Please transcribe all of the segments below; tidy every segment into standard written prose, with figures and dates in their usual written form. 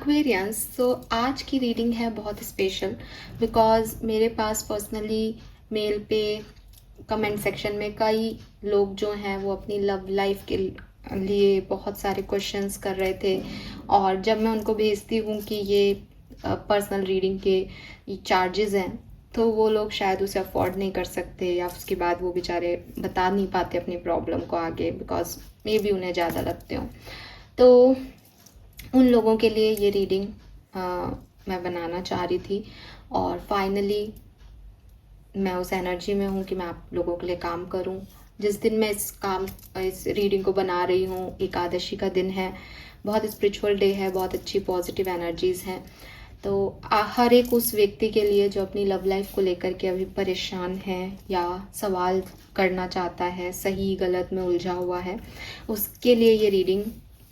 Aquarians, तो आज की रीडिंग है बहुत स्पेशल बिकॉज़ मेरे पास पर्सनली मेल पे कमेंट सेक्शन में कई लोग जो हैं वो अपनी लव लाइफ के लिए बहुत सारे क्वेश्चंस कर रहे थे। और जब मैं उनको भेजती हूँ कि ये पर्सनल रीडिंग के चार्जेस हैं, तो वो लोग शायद उसे अफोर्ड नहीं कर सकते, या उसके बाद वो बेचारे बता नहीं पाते अपनी प्रॉब्लम को आगे बिकॉज मे बी उन्हें ज़्यादा लगते हों। तो उन लोगों के लिए ये रीडिंग मैं बनाना चाह रही थी। और फाइनली मैं उस एनर्जी में हूँ कि मैं आप लोगों के लिए काम करूँ। जिस दिन मैं इस रीडिंग को बना रही हूँ, एकादशी का दिन है, बहुत स्पिरिचुअल डे है, बहुत अच्छी पॉजिटिव एनर्जीज़ हैं। तो हर एक उस व्यक्ति के लिए जो अपनी लव लाइफ को लेकर के अभी परेशान है या सवाल करना चाहता है, सही गलत में उलझा हुआ है, उसके लिए ये रीडिंग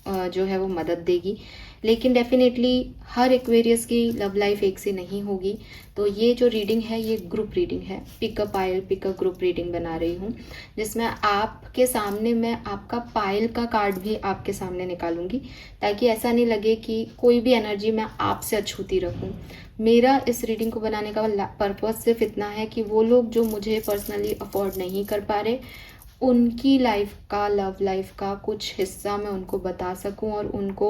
जो है वो मदद देगी। लेकिन डेफिनेटली हर एक्वेरियस की लव लाइफ एक से नहीं होगी। तो ये जो रीडिंग है ये ग्रुप रीडिंग है, pick a pile pick a group reading बना रही हूँ, जिसमें आपके सामने मैं आपका पाइल का कार्ड भी आपके सामने निकालूंगी, ताकि ऐसा नहीं लगे कि कोई भी एनर्जी मैं आपसे अछूती रखूँ। मेरा इस रीडिंग को बनाने का पर्पज सिर्फ इतना है कि वो लोग जो मुझे पर्सनली अफोर्ड नहीं कर पा रहे, उनकी लाइफ का, लव लाइफ का कुछ हिस्सा मैं उनको बता सकूं और उनको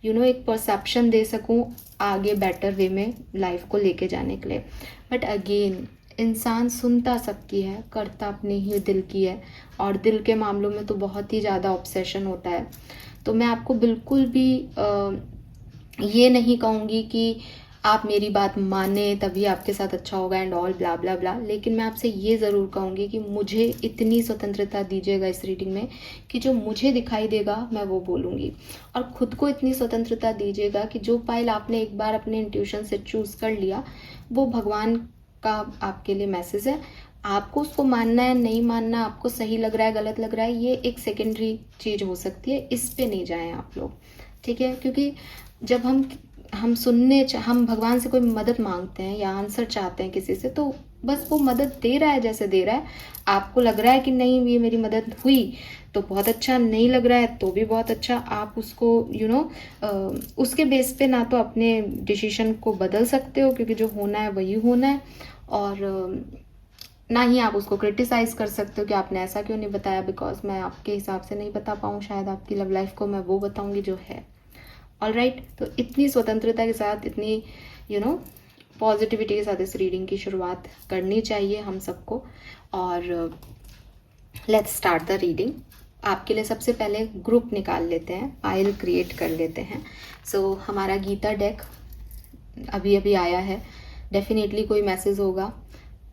एक परसेप्शन दे सकूं आगे बेटर वे में लाइफ को लेके जाने के लिए। बट अगेन, इंसान सुनता सबकी है, करता अपने ही दिल की है, और दिल के मामलों में तो बहुत ही ज़्यादा ऑब्सेशन होता है। तो मैं आपको बिल्कुल भी ये नहीं कहूँगी कि आप मेरी बात माने तभी आपके साथ अच्छा होगा एंड ऑल ब्ला ब्ला ब्ला। लेकिन मैं आपसे ये ज़रूर कहूँगी कि मुझे इतनी स्वतंत्रता दीजिएगा इस रीडिंग में कि जो मुझे दिखाई देगा मैं वो बोलूँगी, और ख़ुद को इतनी स्वतंत्रता दीजिएगा कि जो पाइल आपने एक बार अपने इंट्यूशन से चूज़ कर लिया, वो भगवान का आपके लिए मैसेज है। आपको उसको मानना है नहीं मानना, आपको सही लग रहा है गलत लग रहा है, ये एक सेकेंडरी चीज़ हो सकती है, इस पे नहीं जाएं आप लोग, ठीक है? क्योंकि जब हम भगवान से कोई मदद मांगते हैं या आंसर चाहते हैं किसी से, तो बस वो मदद दे रहा है जैसे दे रहा है। आपको लग रहा है कि नहीं ये मेरी मदद हुई तो बहुत अच्छा, नहीं लग रहा है तो भी बहुत अच्छा। आप उसको उसके बेस पे ना तो अपने डिसीजन को बदल सकते हो, क्योंकि जो होना है वही होना है, और ना ही आप उसको क्रिटिसाइज कर सकते हो कि आपने ऐसा क्यों नहीं बताया, बिकॉज मैं आपके हिसाब से नहीं बता पाऊँ शायद आपकी लव लाइफ को, मैं वो बताऊंगी जो है। ऑलराइट, तो इतनी स्वतंत्रता के साथ, इतनी पॉजिटिविटी के साथ इस रीडिंग की शुरुआत करनी चाहिए हम सबको। और लेट्स स्टार्ट द रीडिंग। आपके लिए सबसे पहले ग्रुप निकाल लेते हैं, पाइल क्रिएट कर लेते हैं। सो हमारा गीता डेक अभी अभी आया है, डेफिनेटली कोई मैसेज होगा।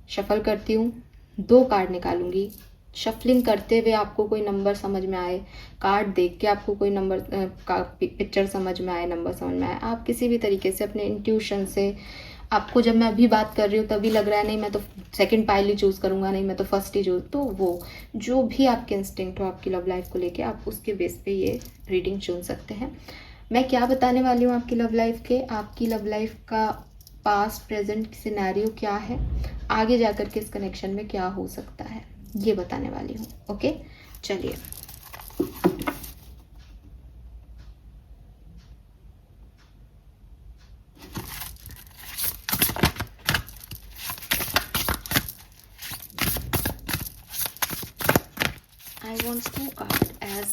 शफल करती हूँ, 2 कार्ड निकालूंगी। शफलिंग करते हुए आपको कोई नंबर समझ में आए, कार्ड देख के आपको कोई नंबर का पिक्चर समझ में आए, नंबर समझ में आए, आप किसी भी तरीके से अपने इंट्यूशन से, आपको जब मैं अभी बात कर रही हूँ तभी लग रहा है नहीं मैं तो सेकंड पाइल ही चूज़ करूँगा, नहीं मैं तो फर्स्ट ही चूज, तो वो जो भी आपके इंस्टिंक्ट हो आपकी लव लाइफ को लेके, आप उसके बेस पे ये रीडिंग चुन सकते हैं। मैं क्या बताने वाली हूँ आपकी लव लाइफ के, आपकी लव लाइफ का पास्ट प्रेजेंट सिनेरियो क्या है, आगे जाकर के इस कनेक्शन में क्या हो सकता है, ये बताने वाली हूँ। ओके, चलिए। I want 2 card as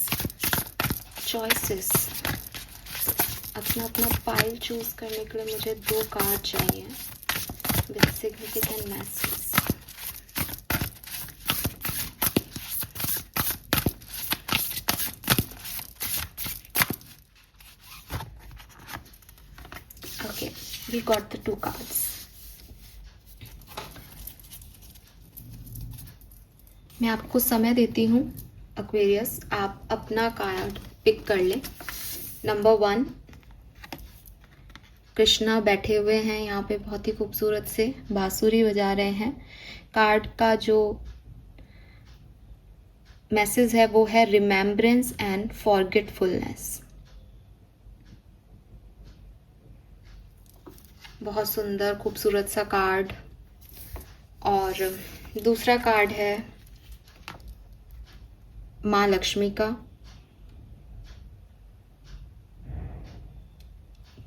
choices. अपना अपना पाइल चूज करने के लिए मुझे 2 कार्ड चाहिए with significant message. Okay, we got the 2 cards. मैं आपको समय देती हूँ एक्वेरियस, आप अपना कार्ड पिक कर लें। नंबर 1, कृष्णा बैठे हुए हैं यहाँ पे, बहुत ही खूबसूरत से बांसुरी बजा रहे हैं। कार्ड का जो मैसेज है वो है रिमेम्बरेंस एंड फॉरगेटफुलनेस। बहुत सुंदर खूबसूरत सा कार्ड। और दूसरा कार्ड है माँ लक्ष्मी का।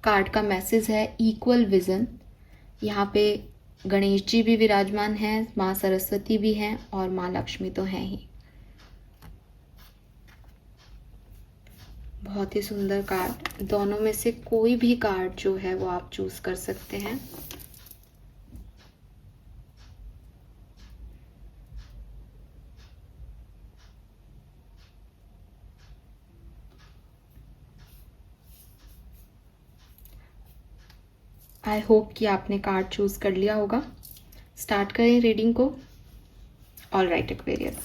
कार्ड का मैसेज है इक्वल विजन। यहाँ पे गणेश जी भी विराजमान हैं, माँ सरस्वती भी हैं और माँ लक्ष्मी तो हैं ही। बहुत ही सुंदर कार्ड। दोनों में से कोई भी कार्ड जो है वो आप चूज कर सकते हैं। आई होप कि आपने कार्ड चूज कर लिया होगा। स्टार्ट करें रीडिंग को। ऑल राइट एक्वेरियस,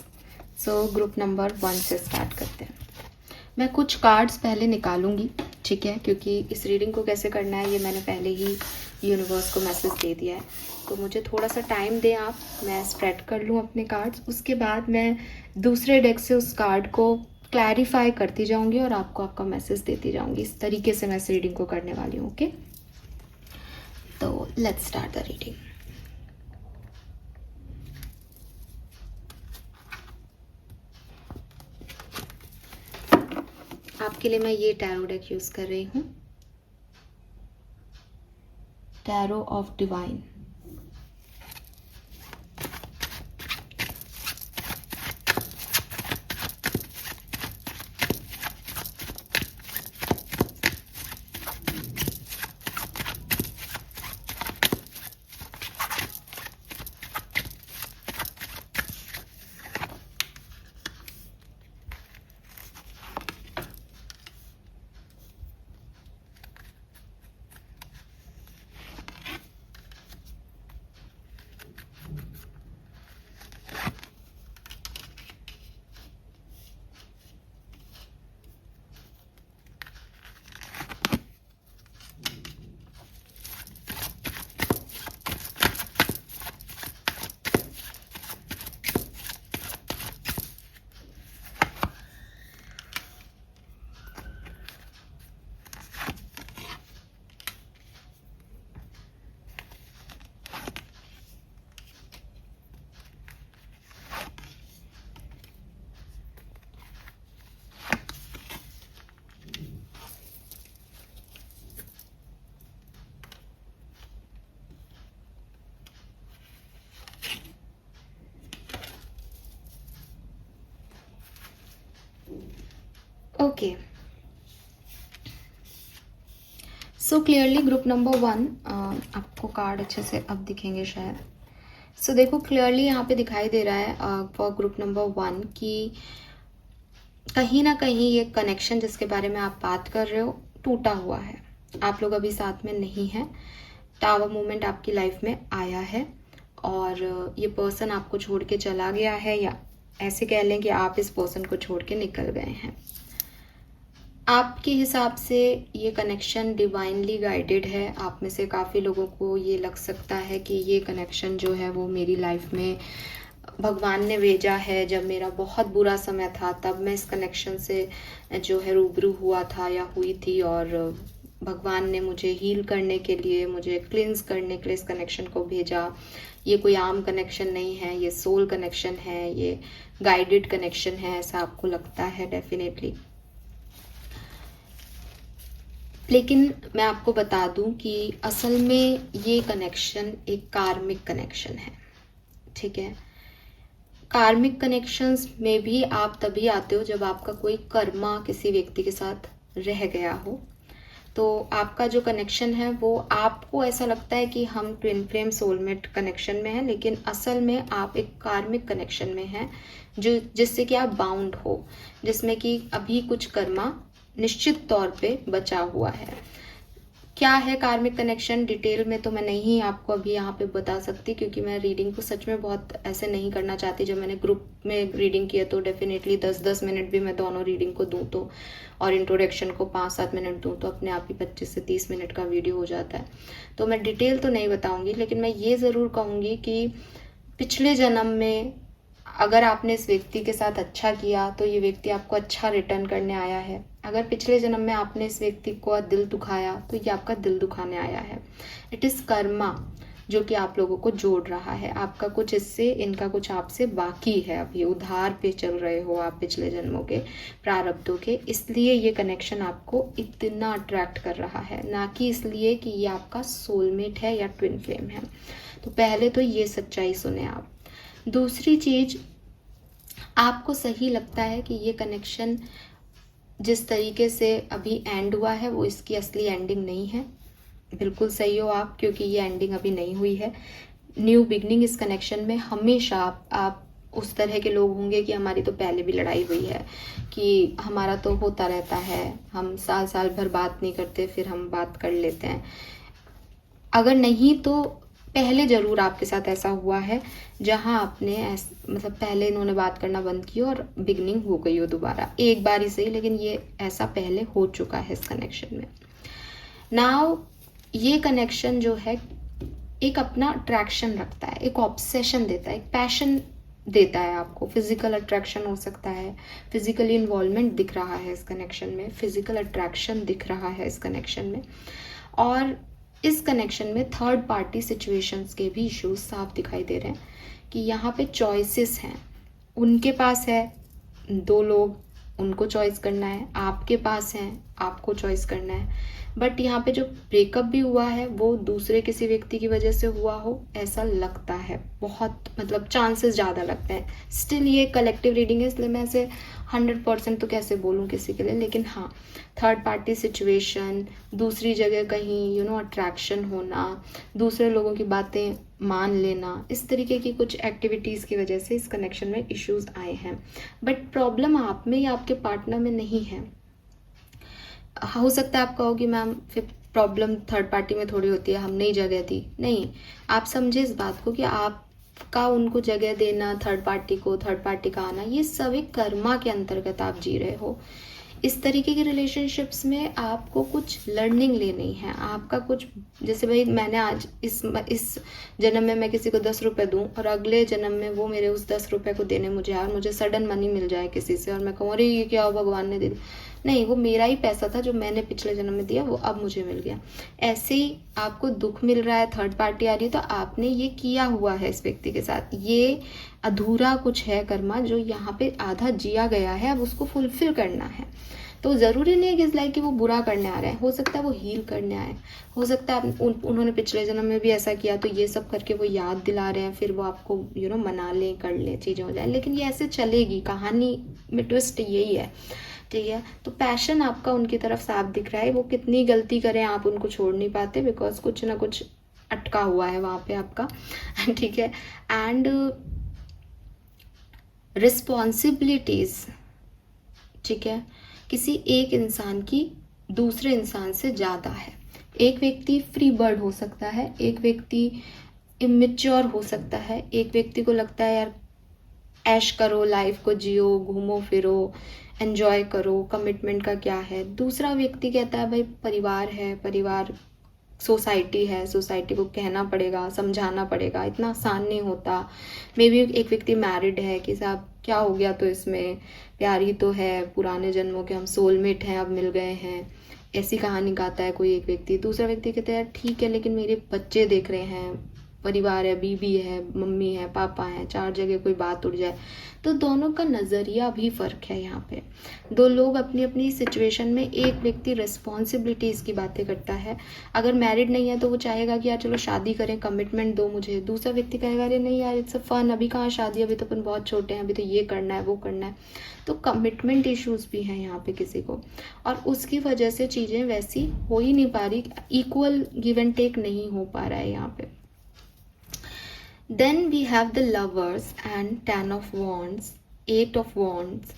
सो ग्रुप नंबर 1 से स्टार्ट करते हैं। मैं कुछ कार्ड्स पहले निकालूंगी, ठीक है, क्योंकि इस रीडिंग को कैसे करना है ये मैंने पहले ही यूनिवर्स को मैसेज दे दिया है। तो मुझे थोड़ा सा टाइम दें आप, मैं स्प्रेड कर लूँ अपने कार्ड्स, उसके बाद मैं दूसरे डेक से उस कार्ड को क्लैरिफाई करती जाऊंगी और आपको आपका मैसेज देती जाऊंगी। इस तरीके से मैं इस रीडिंग को करने वाली हूँ। ओके, तो लेट्स स्टार्ट द रीडिंग। आपके लिए मैं ये टैरो डेक यूज कर रही हूँ, tarot of divine. Okay, so clearly group number 1, आपको कार्ड अच्छे से अब दिखेंगे शायद। सो देखो क्लियरली यहाँ पे दिखाई दे रहा है फॉर ग्रुप नंबर 1 कि कहीं ना कहीं ये कनेक्शन जिसके बारे में आप बात कर रहे हो टूटा हुआ है। आप लोग अभी साथ में नहीं हैं। टावर मूवमेंट आपकी लाइफ में आया है और ये पर्सन आपको छोड़ के चला गया है, या ऐसे कह लें कि आप इस पर्सन को छोड़ के निकल गए हैं। आपके हिसाब से ये कनेक्शन डिवाइनली गाइडेड है। आप में से काफ़ी लोगों को ये लग सकता है कि ये कनेक्शन जो है वो मेरी लाइफ में भगवान ने भेजा है। जब मेरा बहुत बुरा समय था तब मैं इस कनेक्शन से जो है रूबरू हुआ था या हुई थी, और भगवान ने मुझे हील करने के लिए, मुझे क्लिंस करने के लिए इस कनेक्शन को भेजा। ये कोई आम कनेक्शन नहीं है, ये सोल कनेक्शन है, ये गाइडेड कनेक्शन है, ऐसा आपको लगता है डेफिनेटली। लेकिन मैं आपको बता दूं कि असल में ये कनेक्शन एक कार्मिक कनेक्शन है, ठीक है। कार्मिक कनेक्शंस में भी आप तभी आते हो जब आपका कोई कर्मा किसी व्यक्ति के साथ रह गया हो। तो आपका जो कनेक्शन है वो आपको ऐसा लगता है कि हम ट्विन फ्लेम सोलमेट कनेक्शन में हैं, लेकिन असल में आप एक कार्मिक कनेक्शन में हैं जो जिससे कि आप बाउंड हो, जिसमें कि अभी कुछ कर्मा निश्चित तौर पे बचा हुआ है। क्या है कार्मिक कनेक्शन डिटेल में तो मैं नहीं आपको अभी यहाँ पे बता सकती, क्योंकि मैं रीडिंग को सच में बहुत ऐसे नहीं करना चाहती। जब मैंने ग्रुप में रीडिंग किया तो डेफिनेटली 10-10 मिनट भी मैं दोनों रीडिंग को दूँ तो, और इंट्रोडक्शन को 5-7 मिनट दूँ तो अपने आप ही 25 से 30 मिनट का वीडियो हो जाता है। तो मैं डिटेल तो नहीं बताऊँगी, लेकिन मैं ये ज़रूर कहूँगी कि पिछले जन्म में अगर आपने इस व्यक्ति के साथ अच्छा किया तो ये व्यक्ति आपको अच्छा रिटर्न करने आया है। अगर पिछले जन्म में आपने इस व्यक्ति को दिल दुखाया तो ये आपका दिल दुखाने आया है। It is Karma. जो कि आप लोगों को जोड़ रहा है। आपका कुछ इससे, इनका कुछ आपसे बाकी है, अभी उधार पे चल रहे हो आप पिछले जन्मों के प्रारब्धों के, इसलिए ये कनेक्शन आपको इतना अट्रैक्ट कर रहा है, ना कि इसलिए कि ये आपका सोलमेट है या ट्विन फ्लेम है। तो पहले तो ये सच्चाई सुने आप। दूसरी चीज, आपको सही लगता है कि ये कनेक्शन जिस तरीके से अभी एंड हुआ है वो इसकी असली एंडिंग नहीं है। बिल्कुल सही हो आप, क्योंकि ये एंडिंग अभी नहीं हुई है। न्यू बिगनिंग इस कनेक्शन में हमेशा आप उस तरह के लोग होंगे कि हमारी तो पहले भी लड़ाई हुई है, कि हमारा तो होता रहता है, हम साल साल भर बात नहीं करते, फिर हम बात कर लेते हैं। अगर नहीं तो पहले ज़रूर आपके साथ ऐसा हुआ है जहां आपने मतलब पहले इन्होंने बात करना बंद की और बिगनिंग हो गई हो दोबारा, एक बार ही सही, लेकिन ये ऐसा पहले हो चुका है इस कनेक्शन में। नाउ ये कनेक्शन जो है एक अपना अट्रैक्शन रखता है, एक ऑब्सेशन देता है, एक पैशन देता है आपको। फिजिकल अट्रैक्शन हो सकता है, फिजिकली इन्वॉल्वमेंट दिख रहा है इस कनेक्शन में, फिजिकल अट्रैक्शन दिख रहा है इस कनेक्शन में। और इस कनेक्शन में थर्ड पार्टी सिचुएशंस के भी इश्यूज साफ दिखाई दे रहे हैं कि यहाँ पे चॉइसेस हैं। उनके पास है दो लोग, उनको चॉइस करना है, आपके पास हैं, आपको चॉइस करना है। बट यहाँ पे जो ब्रेकअप भी हुआ है वो दूसरे किसी व्यक्ति की वजह से हुआ हो ऐसा लगता है, बहुत मतलब चांसेस ज़्यादा लगते हैं। स्टिल ये कलेक्टिव रीडिंग है, इसलिए मैं ऐसे 100% तो कैसे बोलूँ किसी के लिए, लेकिन हाँ, थर्ड पार्टी सिचुएशन, दूसरी जगह कहीं अट्रैक्शन होना, दूसरे लोगों की बातें मान लेना, इस तरीके की कुछ एक्टिविटीज़ की वजह से इस कनेक्शन में इश्यूज आए हैं। बट प्रॉब्लम आप में या आपके पार्टनर में नहीं है। हो सकता है आप कहोगे मैम फिर प्रॉब्लम थर्ड पार्टी में थोड़ी होती है, हमने ही जगह दी। नहीं, आप समझे इस बात को कि आपका उनको जगह देना, थर्ड पार्टी को, थर्ड पार्टी का आना, ये सब एक कर्मा के अंतर्गत आप जी रहे हो। इस तरीके के रिलेशनशिप्स में आपको कुछ लर्निंग लेनी है, आपका कुछ, जैसे भाई मैंने आज इस जन्म में मैं किसी को 10 रुपए दूं और अगले जन्म में वो मेरे उस 10 रुपए को देने मुझे आए और मुझे सडन मनी मिल जाए किसी से और मैं कहूँ अरे ये क्या हो, भगवान ने दे दिया। नहीं, वो मेरा ही पैसा था जो मैंने पिछले जन्म में दिया, वो अब मुझे मिल गया। ऐसे ही आपको दुख मिल रहा है, थर्ड पार्टी आ रही है, तो आपने ये किया हुआ है इस व्यक्ति के साथ, ये अधूरा कुछ है कर्मा जो यहाँ पे आधा जिया गया है, अब उसको फुलफिल करना है। तो ज़रूरी नहीं है कि इस लाइफ कि वो बुरा करने आ रहे हैं, हो सकता है वो हील करने आए, हो सकता है उन्होंने पिछले जन्म में भी ऐसा किया, तो ये सब करके वो याद दिला रहे हैं, फिर वो आपको मना लें, कर लें, चीज़ें हो जाए। लेकिन ये ऐसे चलेगी, कहानी में ट्विस्ट यही है, ठीक है। तो पैशन आपका उनकी तरफ साफ दिख रहा है, वो कितनी गलती करें आप उनको छोड़ नहीं पाते, बिकॉज कुछ ना कुछ अटका हुआ है वहाँ पे आपका, ठीक है। एंड रिस्पॉन्सिबिलिटीज, ठीक है, किसी एक इंसान की दूसरे इंसान से ज़्यादा है। एक व्यक्ति फ्री बर्ड हो सकता है, एक व्यक्ति इमेच्योर हो सकता है, एक व्यक्ति को लगता है यार ऐश करो, लाइफ को जियो, घूमो फिरो, एंजॉय करो, कमिटमेंट का क्या है। दूसरा व्यक्ति कहता है भाई परिवार है, परिवार सोसाइटी है, सोसाइटी को कहना पड़ेगा, समझाना पड़ेगा, इतना आसान नहीं होता। मे बी एक व्यक्ति मैरिड है कि साहब क्या हो गया, तो इसमें प्यार ही तो है, पुराने जन्मों के हम सोलमेट हैं, अब मिल गए हैं, ऐसी कहानी गाता है कोई एक व्यक्ति। दूसरा व्यक्ति कहता है ठीक है लेकिन मेरे बच्चे देख रहे हैं, परिवार है, बीबी है, मम्मी है, पापा है, चार जगह कोई बात उड़ जाए। तो दोनों का नज़रिया भी फ़र्क है यहाँ पे। दो लोग अपनी अपनी सिचुएशन में, एक व्यक्ति रिस्पॉन्सिबिलिटीज़ की बातें करता है, अगर मैरिड नहीं है तो वो चाहेगा कि यार चलो शादी करें, कमिटमेंट दो मुझे। दूसरा व्यक्ति कहेगा अरे नहीं यार इट्स अ फन, अभी कहाँ शादी, अभी तो अपन बहुत छोटे हैं, अभी तो ये करना है वो करना है। तो कमिटमेंट इश्यूज़ भी हैं यहाँ पे किसी को, और उसकी वजह से चीज़ें वैसी हो ही नहीं पा रही, इक्वल गिव एंड टेक नहीं हो पा रहा है यहाँ पे। Then we have the lovers and 10 of wands, 8 of wands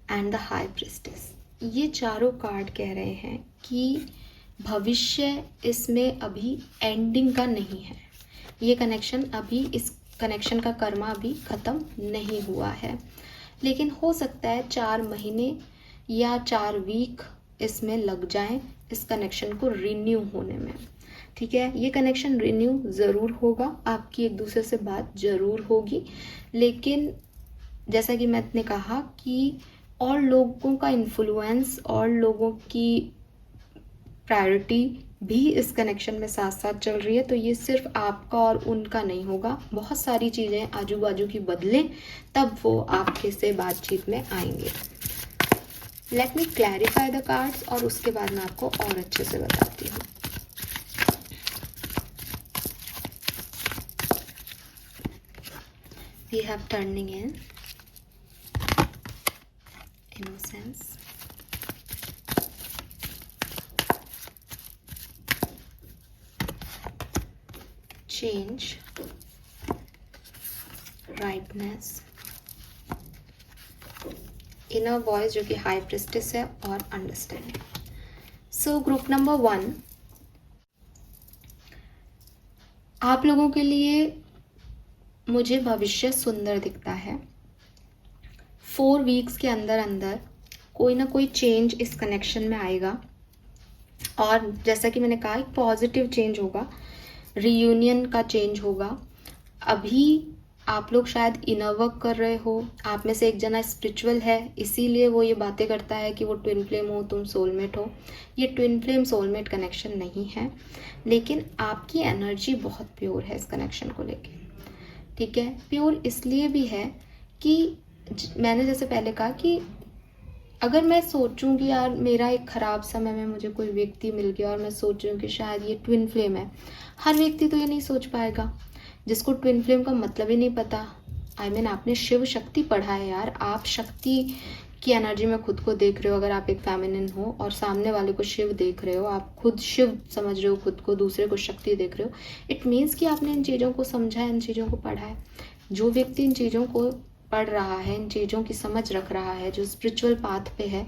and the high priestess. ये चारों कार्ड कह रहे हैं कि भविष्य इसमें अभी एंडिंग का नहीं है। ये कनेक्शन अभी, इस कनेक्शन का कर्मा अभी ख़त्म नहीं हुआ है, लेकिन हो सकता है 4 महीने या 4 वीक इसमें लग जाएं इस कनेक्शन को रिन्यू होने में, ठीक है। ये कनेक्शन रिन्यू ज़रूर होगा, आपकी एक दूसरे से बात ज़रूर होगी, लेकिन जैसा कि मैंने कहा कि और लोगों का इन्फ्लुएंस और लोगों की प्रायोरिटी भी इस कनेक्शन में साथ साथ चल रही है, तो ये सिर्फ आपका और उनका नहीं होगा, बहुत सारी चीज़ें आजू बाजू की बदलें तब वो आपके से बातचीत में आएंगे। Let me clarify the cards और उसके बाद मैं आपको और अच्छे से बताती हूँ। We have turning in innocence, change, rightness, inner voice जो कि हाई प्रिस्टेस है, और अंडरस्टैंडिंग। सो ग्रुप नंबर 1, आप लोगों के लिए मुझे भविष्य सुंदर दिखता है। 4 वीक्स के अंदर अंदर कोई ना कोई चेंज इस कनेक्शन में आएगा, और जैसा कि मैंने कहा, एक पॉजिटिव चेंज होगा, रीयूनियन का चेंज होगा। अभी आप लोग शायद इनर वर्क कर रहे हो, आप में से एक जना स्पिरिचुअल है, इसीलिए वो ये बातें करता है कि वो ट्विन फ्लेम हो, तुम सोलमेट हो। ये ट्विन फ्लेम सोलमेट कनेक्शन नहीं है, लेकिन आपकी एनर्जी बहुत प्योर है इस कनेक्शन को लेके, ठीक है। प्योर इसलिए भी है कि मैंने जैसे पहले कहा कि अगर मैं सोचूं कि यार मेरा एक ख़राब समय में मुझे कोई व्यक्ति मिल गया और मैं सोच रही हूँ कि शायद ये ट्विन फ्लेम है, हर व्यक्ति तो ये नहीं सोच पाएगा। जिसको ट्विन फ्लेम का मतलब ही नहीं पता, आपने शिव शक्ति पढ़ा है यार, आप शक्ति की एनर्जी में खुद को देख रहे हो। अगर आप एक फेमिनिन हो और सामने वाले को शिव देख रहे हो, आप खुद शिव समझ रहे हो खुद को, दूसरे को शक्ति देख रहे हो, इट मीन्स कि आपने इन चीज़ों को समझा है, इन चीज़ों को पढ़ा है। जो व्यक्ति इन चीज़ों को पढ़ रहा है, इन चीज़ों की समझ रख रहा है, जो स्पिरिचुअल पाथ पे है,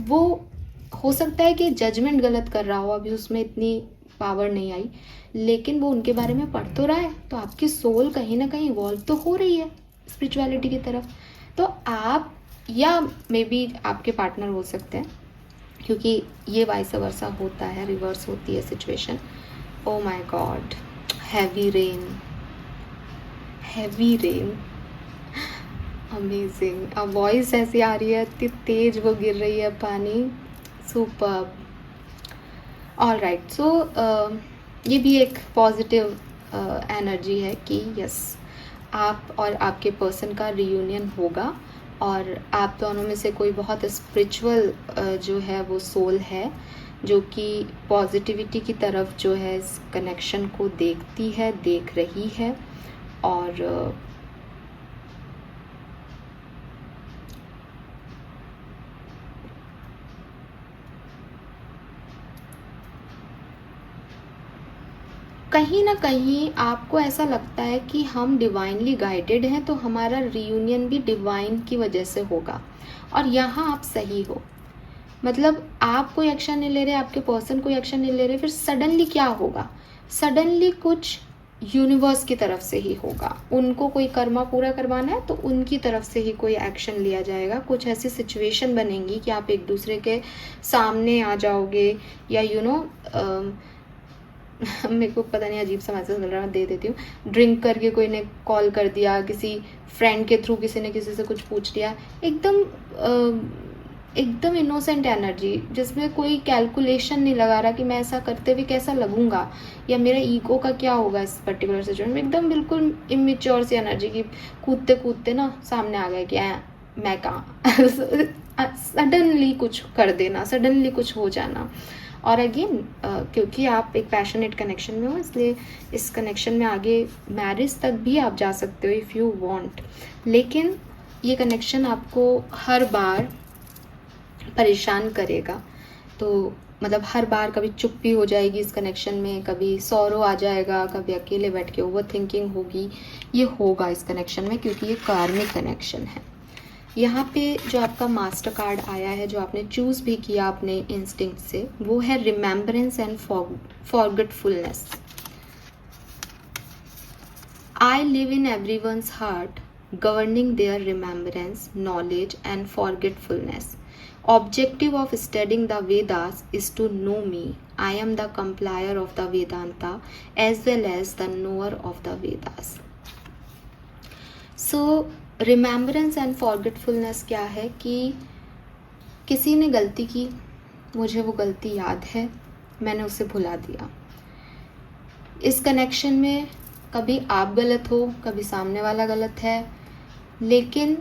वो हो सकता है कि जजमेंट गलत कर रहा हो, अभी उसमें इतनी पावर नहीं आई, लेकिन वो उनके बारे में पढ़ तो रहा है, तो आपकी सोल कहीं ना कहीं इवॉल्व तो हो रही है स्पिरिचुअलिटी की तरफ। तो आप या मे बी आपके पार्टनर हो सकते हैं, क्योंकि ये वाइस वर्सा होता है, रिवर्स होती है situation. Oh my God, heavy rain, heavy rain, amazing. अब वॉइस ऐसी आ रही है, इतनी तेज वो गिर रही है पानी, सुपर्ब। ऑल राइट, सो ये भी एक पॉजिटिव एनर्जी है कि यस, आप और आपके पर्सन का रियूनियन होगा, और आप दोनों में से कोई बहुत स्पिरिचुअल जो है वो सोल है, जो कि पॉजिटिविटी की तरफ जो है इस कनेक्शन को देखती है, देख रही है, और कहीं ना कहीं आपको ऐसा लगता है कि हम डिवाइनली गाइडेड हैं, तो हमारा रियूनियन भी डिवाइन की वजह से होगा। और यहाँ आप सही हो, मतलब आप कोई एक्शन नहीं ले रहे, आपके पर्सन कोई एक्शन नहीं ले रहे, फिर सडनली क्या होगा? सडनली कुछ यूनिवर्स की तरफ से ही होगा। उनको कोई कर्मा पूरा करवाना है, तो उनकी तरफ से ही कोई एक्शन लिया जाएगा। कुछ ऐसी सिचुएशन बनेंगी कि आप एक दूसरे के सामने आ जाओगे, या मेरे को पता नहीं, अजीब सा मैसेज मिल रहा है, मैं दे देती हूँ। ड्रिंक करके कोई ने कॉल कर दिया, किसी फ्रेंड के थ्रू किसी ने किसी से कुछ पूछ लिया, एकदम इनोसेंट एनर्जी, जिसमें कोई कैलकुलेशन नहीं लगा रहा कि मैं ऐसा करते हुए कैसा लगूंगा, या मेरा ईगो का क्या होगा इस पर्टिकुलर सिचुएशन में। एकदम बिल्कुल इमेच्योर सी एनर्जी की कूदते कूदते ना सामने आ गया कि मैं कहाँ सडनली कुछ कर देना, सडनली कुछ हो जाना। और अगेन क्योंकि आप एक पैशनेट कनेक्शन में हो, इसलिए इस कनेक्शन में आगे मैरिज तक भी आप जा सकते हो इफ़ यू वांट। लेकिन ये कनेक्शन आपको हर बार परेशान करेगा, तो मतलब हर बार कभी चुप्पी हो जाएगी इस कनेक्शन में, कभी सौरो आ जाएगा, कभी अकेले बैठ के ओवर थिंकिंग होगी, ये होगा इस कनेक्शन में, क्योंकि ये कार्मिक कनेक्शन है। यहाँ पे जो आपका मास्टर कार्ड आया है, जो आपने चूज़ भी किया अपने इंस्टिंक्ट से, वो है remembrance and forgetfulness. I live in everyone's heart, governing their remembrance, knowledge and forgetfulness. Objective of studying the Vedas is to know me. I am the compiler of the Vedanta as well as the knower of the Vedas. So remembrance and forgetfulness क्या है कि किसी ने गलती की, मुझे वो गलती याद है, मैंने उसे भुला दिया। इस कनेक्शन में कभी आप गलत हो, कभी सामने वाला गलत है, लेकिन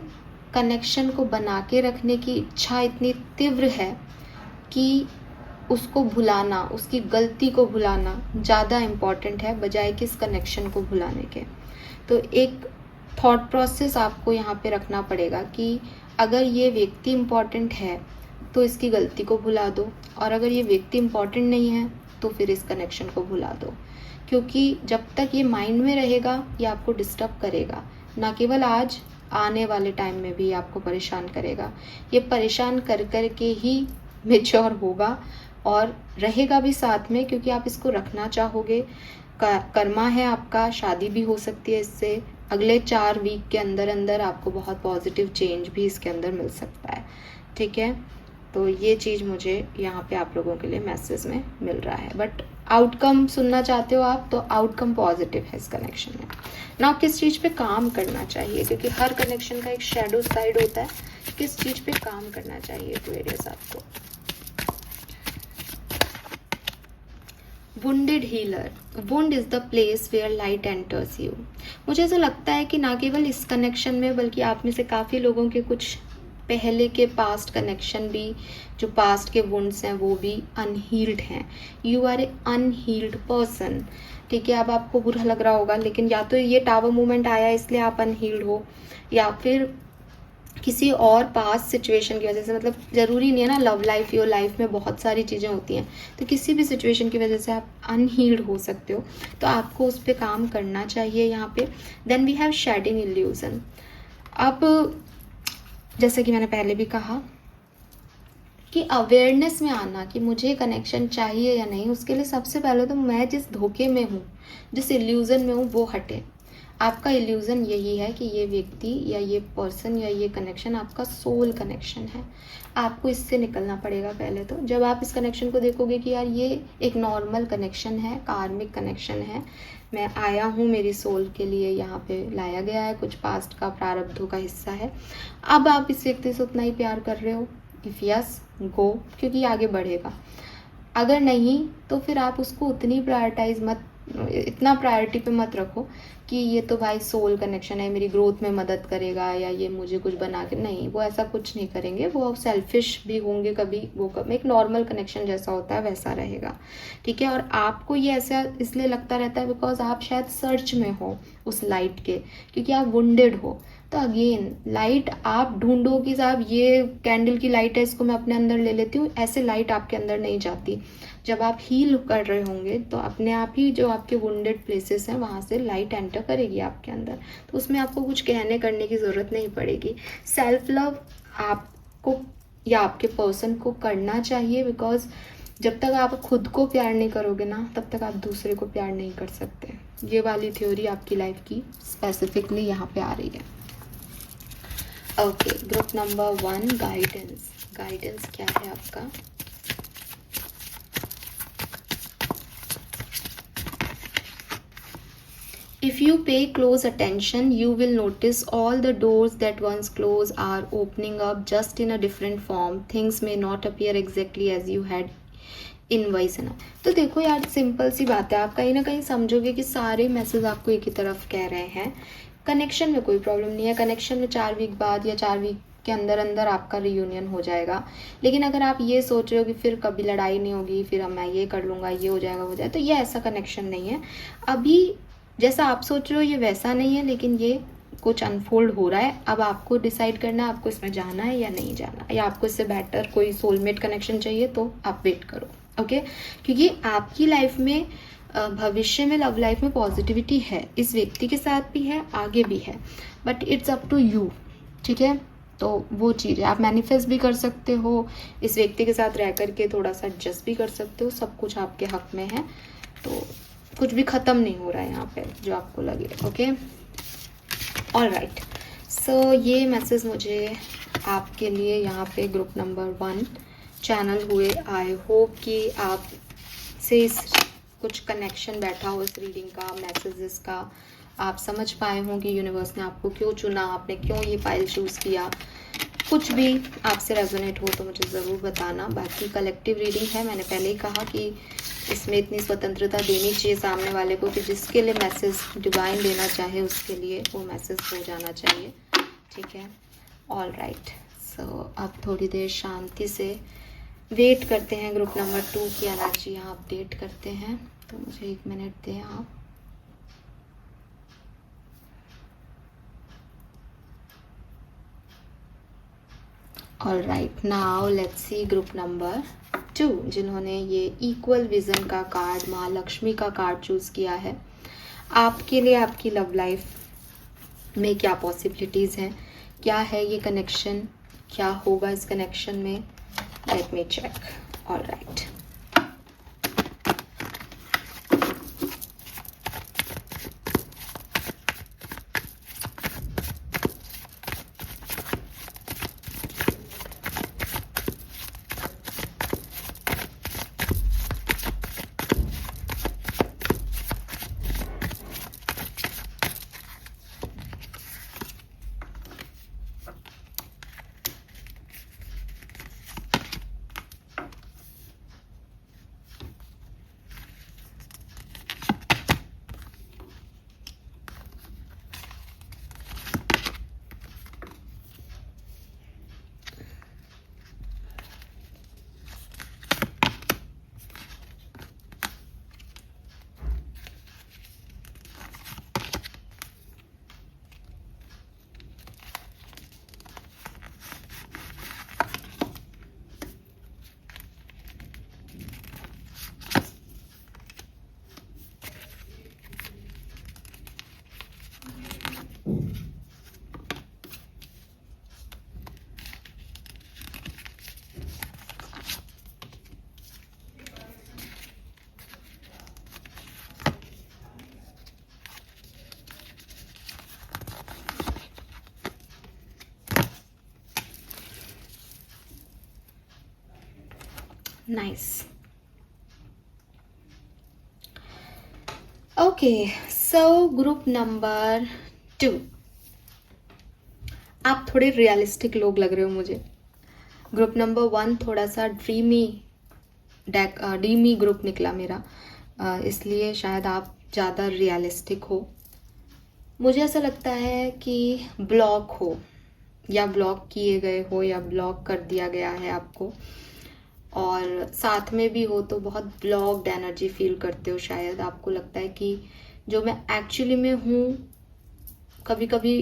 कनेक्शन को बना के रखने की इच्छा इतनी तीव्र है कि उसको भुलाना, उसकी गलती को भुलाना ज़्यादा इम्पॉर्टेंट है बजाय कि इस कनेक्शन को भुलाने के। तो एक थॉट प्रोसेस आपको यहाँ पे रखना पड़ेगा कि अगर ये व्यक्ति इम्पॉर्टेंट है तो इसकी गलती को भुला दो, और अगर ये व्यक्ति इम्पॉर्टेंट नहीं है तो फिर इस कनेक्शन को भुला दो। क्योंकि जब तक ये माइंड में रहेगा ये आपको डिस्टर्ब करेगा, ना केवल आज, आने वाले टाइम में भी आपको परेशान करेगा। ये परेशान कर कर के ही मेच्योर होगा और रहेगा भी साथ में, क्योंकि आप इसको रखना चाहोगे। कर्मा है आपका, शादी भी हो सकती है इससे। अगले 4 वीक के अंदर अंदर आपको बहुत पॉजिटिव चेंज भी इसके अंदर मिल सकता है। ठीक है, तो ये चीज़ मुझे यहाँ पे आप लोगों के लिए मैसेज में मिल रहा है। बट आउटकम सुनना चाहते हो आप, तो आउटकम पॉजिटिव है इस कनेक्शन में। ना किस चीज़ पे काम करना चाहिए, क्योंकि हर कनेक्शन का एक शैडो साइड होता है। किस चीज़ पे काम करना चाहिए एक्वेरियस आपको। Wounded healer, wound is the place where light enters you. मुझे ऐसा लगता है कि ना केवल इस कनेक्शन में, बल्कि आप में से काफ़ी लोगों के कुछ पहले के पास्ट कनेक्शन भी, जो पास्ट के वुंड्स हैं वो भी अनहील्ड हैं। You are a unhealed person. ठीक है, अब आपको बुरा लग रहा होगा, लेकिन या तो ये टावर मूवमेंट आया इसलिए आप अनहील्ड हो, या फिर किसी और पास्ट सिचुएशन की वजह से। मतलब ज़रूरी नहीं है ना लव लाइफ, योर लाइफ में बहुत सारी चीज़ें होती हैं, तो किसी भी सिचुएशन की वजह से आप अनहील्ड हो सकते हो, तो आपको उस पर काम करना चाहिए यहाँ पे। Then we have shedding illusion. अब जैसे कि मैंने पहले भी कहा कि अवेयरनेस में आना कि मुझे कनेक्शन चाहिए या नहीं, उसके लिए सबसे पहले तो मैं जिस धोखे में हूँ, जिस इल्यूज़न में हूँ वो हटे। आपका इल्यूज़न यही है कि ये व्यक्ति या ये पर्सन या ये कनेक्शन आपका सोल कनेक्शन है। आपको इससे निकलना पड़ेगा पहले तो। जब आप इस कनेक्शन को देखोगे कि यार ये एक नॉर्मल कनेक्शन है, कार्मिक कनेक्शन है, मैं आया हूँ मेरी सोल के लिए, यहाँ पे लाया गया है, कुछ पास्ट का प्रारब्धों का हिस्सा है। अब आप इस व्यक्ति से उतना ही प्यार कर रहे हो, इफ़ यस गो, क्योंकि आगे बढ़ेगा। अगर नहीं तो फिर आप उसको उतनी प्रायोरिटाइज मत, इतना प्रायोरिटी पे मत रखो कि ये तो भाई सोल कनेक्शन है, मेरी ग्रोथ में मदद करेगा या ये मुझे कुछ बना के, नहीं, वो ऐसा कुछ नहीं करेंगे। वो सेल्फिश भी होंगे कभी, वो एक नॉर्मल कनेक्शन जैसा होता है वैसा रहेगा। ठीक है, और आपको ये ऐसा इसलिए लगता रहता है बिकॉज आप शायद सर्च में हो उस लाइट के, क्योंकि आप वुंडेड हो। तो अगेन लाइट आप ढूंढो कि साहब ये कैंडल की लाइट है, इसको मैं अपने अंदर ले लेती हूँ, ऐसे लाइट आपके अंदर नहीं जाती। जब आप हील कर रहे होंगे तो अपने आप ही जो आपके वुंडेड प्लेसेस हैं वहाँ से लाइट एंटर करेगी आपके अंदर, तो उसमें आपको कुछ कहने करने की ज़रूरत नहीं पड़ेगी। सेल्फ लव आपको या आपके पर्सन को करना चाहिए, बिकॉज जब तक आप खुद को प्यार नहीं करोगे ना, तब तक आप दूसरे को प्यार नहीं कर सकते। ये वाली थ्योरी आपकी लाइफ की स्पेसिफिकली यहाँ पे आ रही है। Okay, group number 1, guidance. Guidance क्या है आपका? If you pay close attention, you will notice all the doors that once closed are opening up, just in a different form. Things may not appear exactly as you had envisioned. तो देखो यार, simple सी बात है, आप कहीं ना कहीं समझोगे कि सारे मैसेज आपको एक ही तरफ कह रहे हैं। कनेक्शन में कोई प्रॉब्लम नहीं है, कनेक्शन में 4 वीक बाद या 4 वीक के अंदर अंदर आपका रियूनियन हो जाएगा। लेकिन अगर आप ये सोच रहे हो कि फिर कभी लड़ाई नहीं होगी, फिर मैं ये कर लूँगा, ये हो जाएगा, हो जाएगा, तो ये ऐसा कनेक्शन नहीं है। अभी जैसा आप सोच रहे हो ये वैसा नहीं है, लेकिन ये कुछ अनफोल्ड हो रहा है। अब आपको डिसाइड करना है आपको इसमें जाना है या नहीं जाना, या आपको इससे बेटर कोई सोलमेट कनेक्शन चाहिए तो आप वेट करो। ओके, क्योंकि आपकी लाइफ में भविष्य में लव लाइफ में पॉजिटिविटी है, इस व्यक्ति के साथ भी है, आगे भी है, but it's up to you. ठीक है, तो वो चीज़ है, आप मैनिफेस्ट भी कर सकते हो, इस व्यक्ति के साथ रह करके थोड़ा सा एडजस्ट भी कर सकते हो, सब कुछ आपके हक में है। तो कुछ भी ख़त्म नहीं हो रहा है यहाँ पे जो आपको लगे। ओके, ऑलराइट, सो ये मैसेज मुझे आपके लिए यहाँ पे ग्रुप नंबर 1 चैनल हुए। आई होप कि आप से इस कुछ कनेक्शन बैठा हो इस रीडिंग का, मैसेजेस का, आप समझ पाए हों कि यूनिवर्स ने आपको क्यों चुना, आपने क्यों ये फाइल चूज़ किया। कुछ भी आपसे रेजोनेट हो तो मुझे ज़रूर बताना। बाकी कलेक्टिव रीडिंग है, मैंने पहले ही कहा कि इसमें इतनी स्वतंत्रता देनी चाहिए सामने वाले को कि जिसके लिए मैसेज डिवाइन देना चाहे उसके लिए वो मैसेज हो जाना चाहिए। ठीक है, ऑल राइट। सो अब थोड़ी देर शांति से वेट करते हैं, ग्रुप नंबर 2 की एनर्जी यहाँ अपडेट करते हैं। तो मुझे 1 मिनट दें आप। All right, now let's see group number 2 जिन्होंने ये इक्वल विजन का कार्ड, माँ लक्ष्मी का कार्ड चूज़ किया है। आपके लिए आपकी लव लाइफ में क्या पॉसिबिलिटीज़ हैं, क्या है ये कनेक्शन, क्या होगा इस कनेक्शन में, let me check. All right, nice. Okay, so group number 2, आप थोड़े रियलिस्टिक लोग लग रहे हो मुझे। ग्रुप नंबर 1 थोड़ा सा ड्रीमी ग्रुप निकला मेरा, इसलिए शायद आप ज़्यादा रियलिस्टिक हो। मुझे ऐसा लगता है कि ब्लॉक हो, या ब्लॉक किए गए हो, या ब्लॉक कर दिया गया है आपको, और साथ में भी हो तो बहुत ब्लॉक्ड एनर्जी फील करते हो। शायद आपको लगता है कि जो मैं एक्चुअली में हूँ कभी कभी